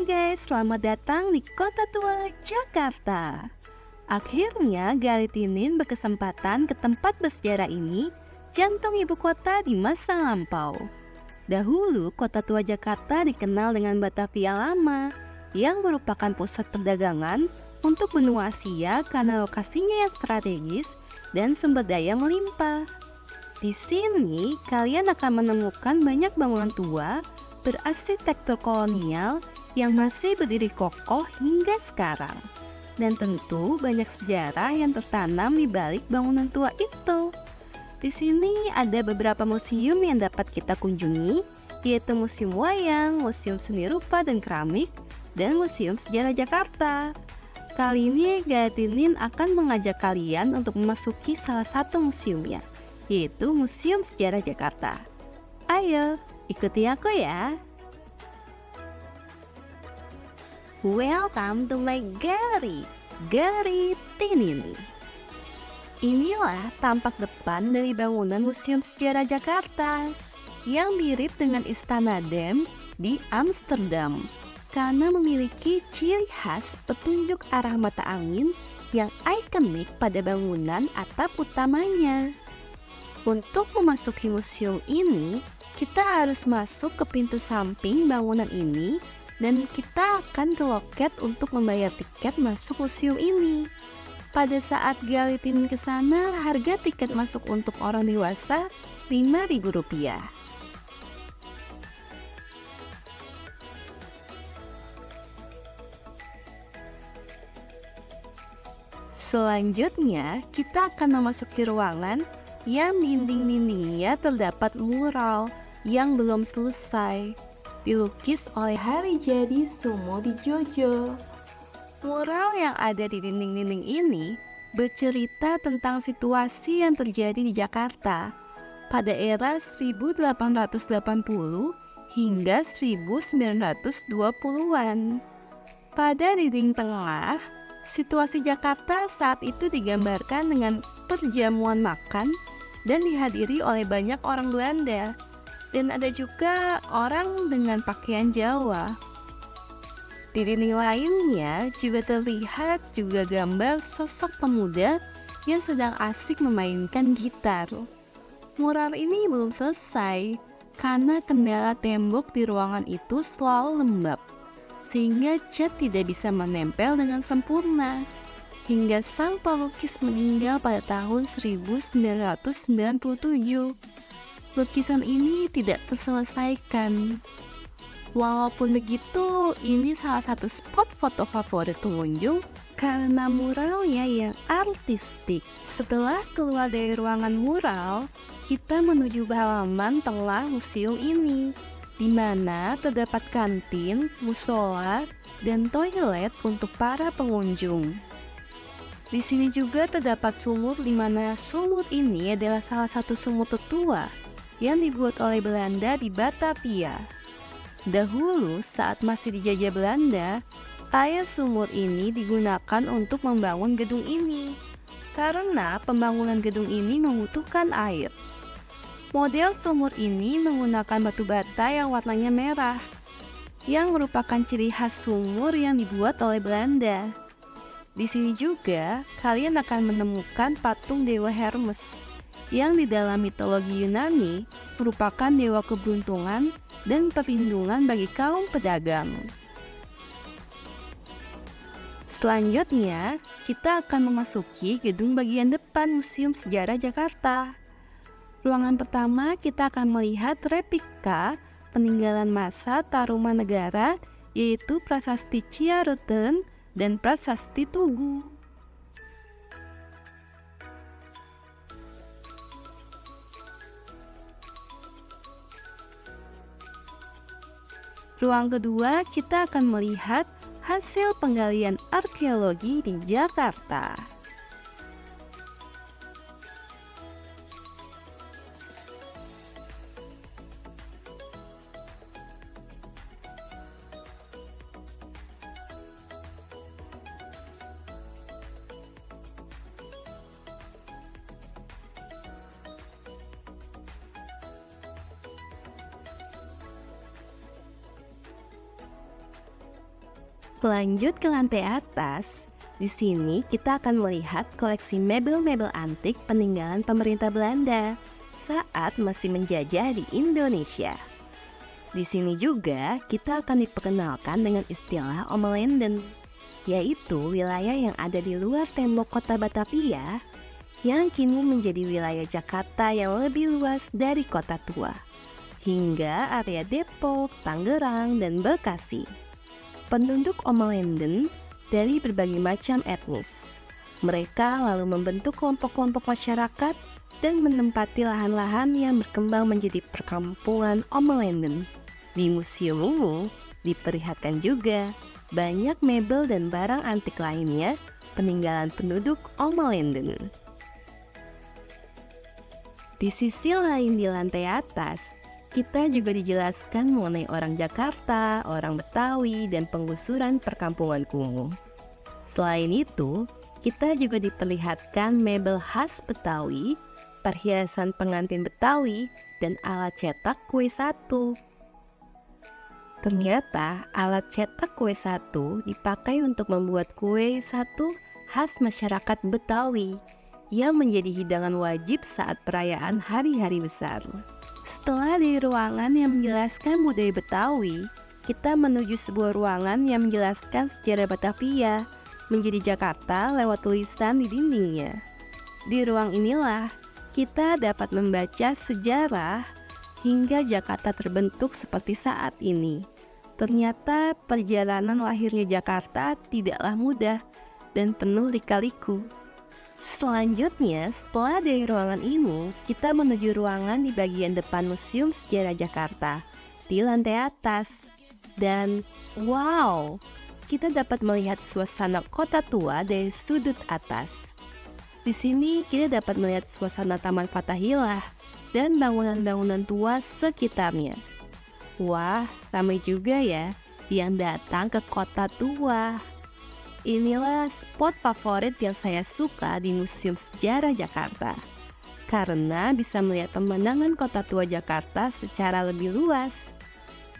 guys, selamat datang di Kota Tua, Jakarta. Akhirnya Galitinin berkesempatan ke tempat bersejarah ini, jantung ibu kota di masa lampau. Dahulu, Kota Tua Jakarta dikenal dengan Batavia Lama, yang merupakan pusat perdagangan untuk benua Asia karena lokasinya yang strategis dan sumber daya melimpah. Di sini, kalian akan menemukan banyak bangunan tua berarsitektur kolonial yang masih berdiri kokoh hingga sekarang. Dan tentu banyak sejarah yang tertanam di balik bangunan tua itu. Di sini ada beberapa museum yang dapat kita kunjungi, yaitu Museum Wayang, Museum Seni Rupa dan Keramik, dan Museum Sejarah Jakarta. Kali ini Galitinin akan mengajak kalian untuk memasuki salah satu museumnya, yaitu Museum Sejarah Jakarta. Ayo, ikuti aku ya. Welcome to my gallery, Galeri Tinin. Inilah tampak depan dari bangunan Museum Sejarah Jakarta yang mirip dengan Istana Dem di Amsterdam karena memiliki ciri khas petunjuk arah mata angin yang ikonik pada bangunan atap utamanya. Untuk memasuki museum ini, kita harus masuk ke pintu samping bangunan ini dan kita akan ke loket untuk membayar tiket masuk museum ini. Pada saat Galitinin ke sana, harga tiket masuk untuk orang dewasa Rp5.000. Selanjutnya, kita akan memasuki ruangan yang dinding-dindingnya terdapat mural yang belum selesai, dilukis oleh Harijadi Sumodjojo. Mural yang ada di dinding-dinding ini bercerita tentang situasi yang terjadi di Jakarta pada era 1880 hingga 1920-an. Pada dinding tengah, situasi Jakarta saat itu digambarkan dengan perjamuan makan dan dihadiri oleh banyak orang Belanda. Dan ada juga orang dengan pakaian Jawa. Di dinding lainnya juga terlihat juga gambar sosok pemuda yang sedang asik memainkan gitar. Mural ini belum selesai karena kendala tembok di ruangan itu selalu lembab, sehingga cat tidak bisa menempel dengan sempurna. Hingga sang pelukis meninggal pada tahun 1997. Lukisan ini tidak terselesaikan. Walaupun begitu, ini salah satu spot foto favorit pengunjung karena muralnya yang artistik. Setelah keluar dari ruangan mural, kita menuju halaman tengah museum ini, di mana terdapat kantin, musola, dan toilet untuk para pengunjung. Di sini juga terdapat sumur, di mana sumur ini adalah salah satu sumur tertua yang dibuat oleh Belanda di Batavia. Dahulu, saat masih dijajah Belanda, air sumur ini digunakan untuk membangun gedung ini, karena pembangunan gedung ini membutuhkan air. Model sumur ini menggunakan batu bata yang warnanya merah, yang merupakan ciri khas sumur yang dibuat oleh Belanda. Di sini juga, kalian akan menemukan patung Dewa Hermes, yang di dalam mitologi Yunani merupakan dewa keberuntungan dan perlindungan bagi kaum pedagang. Selanjutnya, kita akan memasuki gedung bagian depan Museum Sejarah Jakarta. Ruangan pertama, kita akan melihat replika peninggalan masa Tarumanegara, yaitu Prasasti Ciaruten dan Prasasti Tugu. Ruang kedua, kita akan melihat hasil penggalian arkeologi di Jakarta. Lanjut ke lantai atas, di sini kita akan melihat koleksi mebel-mebel antik peninggalan pemerintah Belanda saat masih menjajah di Indonesia. Di sini juga kita akan diperkenalkan dengan istilah Omelenden, yaitu wilayah yang ada di luar tembok kota Batavia yang kini menjadi wilayah Jakarta yang lebih luas dari kota tua, hingga area Depok, Tangerang, dan Bekasi. Penduduk Omelenden dari berbagai macam etnis. Mereka lalu membentuk kelompok-kelompok masyarakat dan menempati lahan-lahan yang berkembang menjadi perkampungan Omelenden. Di museum ini diperlihatkan juga banyak mebel dan barang antik lainnya peninggalan penduduk Omelenden. Di sisi lain di lantai atas, kita juga dijelaskan mengenai orang Jakarta, orang Betawi, dan penggusuran perkampungan kumuh. Selain itu, kita juga diperlihatkan mebel khas Betawi, perhiasan pengantin Betawi, dan alat cetak kue satu. Ternyata alat cetak kue satu dipakai untuk membuat kue satu khas masyarakat Betawi yang menjadi hidangan wajib saat perayaan hari-hari besar. Setelah di ruangan yang menjelaskan budaya Betawi, kita menuju sebuah ruangan yang menjelaskan sejarah Batavia menjadi Jakarta lewat tulisan di dindingnya. Di ruang inilah kita dapat membaca sejarah hingga Jakarta terbentuk seperti saat ini. Ternyata perjalanan lahirnya Jakarta tidaklah mudah dan penuh lika-liku. Selanjutnya, setelah dari ruangan ini, kita menuju ruangan di bagian depan Museum Sejarah Jakarta di lantai atas. Dan wow, kita dapat melihat suasana kota tua dari sudut atas. Di sini kita dapat melihat suasana Taman Fathahillah dan bangunan-bangunan tua sekitarnya. Wah, ramai juga ya yang datang ke kota tua. Inilah spot favorit yang saya suka di Museum Sejarah Jakarta, karena bisa melihat pemandangan kota tua Jakarta secara lebih luas.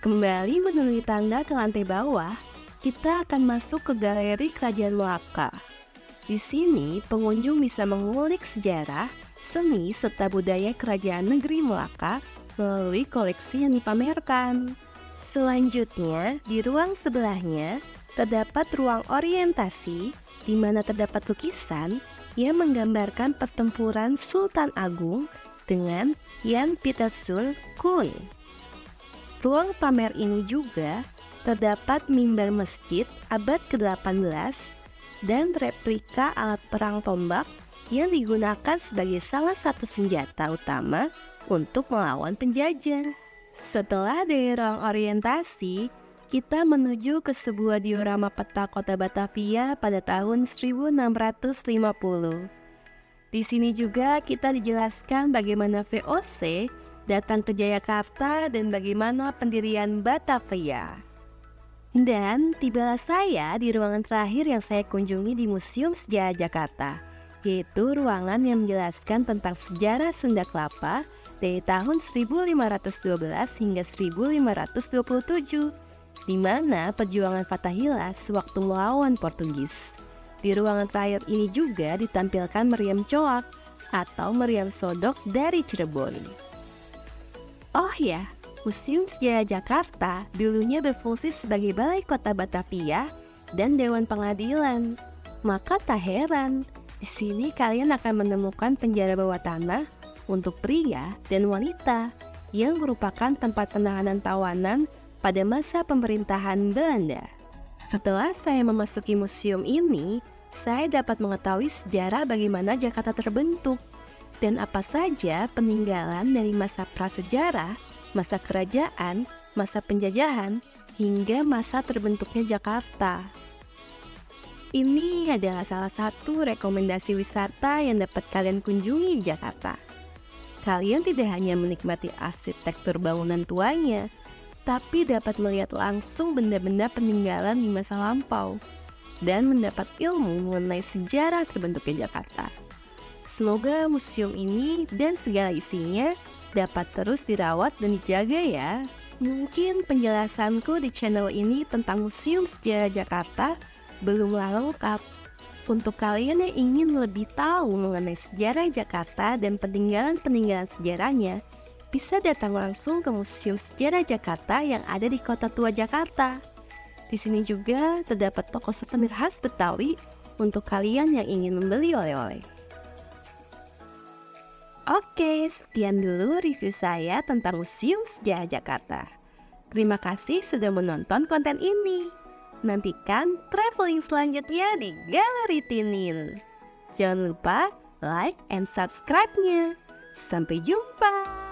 Kembali menuruni tangga ke lantai bawah, kita akan masuk ke galeri Kerajaan Melaka. Di sini, pengunjung bisa mengulik sejarah, seni, serta budaya Kerajaan Negeri Melaka melalui koleksi yang dipamerkan. Selanjutnya, di ruang sebelahnya, terdapat ruang orientasi di mana terdapat lukisan yang menggambarkan pertempuran Sultan Agung dengan Jan Pieterszoon Koen. Ruang pamer ini juga terdapat mimbar masjid abad ke-18 dan replika alat perang tombak yang digunakan sebagai salah satu senjata utama untuk melawan penjajah. Setelah dari ruang orientasi, kita menuju ke sebuah diorama peta kota Batavia pada tahun 1650. Di sini juga kita dijelaskan bagaimana VOC datang ke Jayakarta dan bagaimana pendirian Batavia. Dan tibalah saya di ruangan terakhir yang saya kunjungi di Museum Sejarah Jakarta, yaitu ruangan yang menjelaskan tentang sejarah Sunda Kelapa dari tahun 1512 hingga 1527, di mana perjuangan Fathahillah sewaktu melawan Portugis. Di ruangan terakhir ini juga ditampilkan meriam coak atau meriam sodok dari Cirebon. Oh ya, Museum Sejarah Jakarta dulunya berfungsi sebagai Balai Kota Batavia dan Dewan Pengadilan. Maka tak heran, di sini kalian akan menemukan penjara bawah tanah untuk pria dan wanita yang merupakan tempat penahanan tawanan pada masa pemerintahan Belanda. Setelah saya memasuki museum ini, saya dapat mengetahui sejarah bagaimana Jakarta terbentuk dan apa saja peninggalan dari masa prasejarah, masa kerajaan, masa penjajahan, hingga masa terbentuknya Jakarta. Ini adalah salah satu rekomendasi wisata yang dapat kalian kunjungi di Jakarta. Kalian tidak hanya menikmati arsitektur bangunan tuanya, tapi dapat melihat langsung benda-benda peninggalan di masa lampau dan mendapat ilmu mengenai sejarah terbentuknya Jakarta. Semoga museum ini dan segala isinya dapat terus dirawat dan dijaga ya. Mungkin penjelasanku di channel ini tentang Museum Sejarah Jakarta belumlah lengkap. Untuk kalian yang ingin lebih tahu mengenai sejarah Jakarta dan peninggalan-peninggalan sejarahnya, bisa datang langsung ke Museum Sejarah Jakarta yang ada di Kota Tua Jakarta. Di sini juga terdapat toko souvenir khas Betawi untuk kalian yang ingin membeli oleh-oleh. Oke, sekian dulu review saya tentang Museum Sejarah Jakarta. Terima kasih sudah menonton konten ini. Nantikan traveling selanjutnya di Galeri Tinin. Jangan lupa like and subscribe-nya. Sampai jumpa!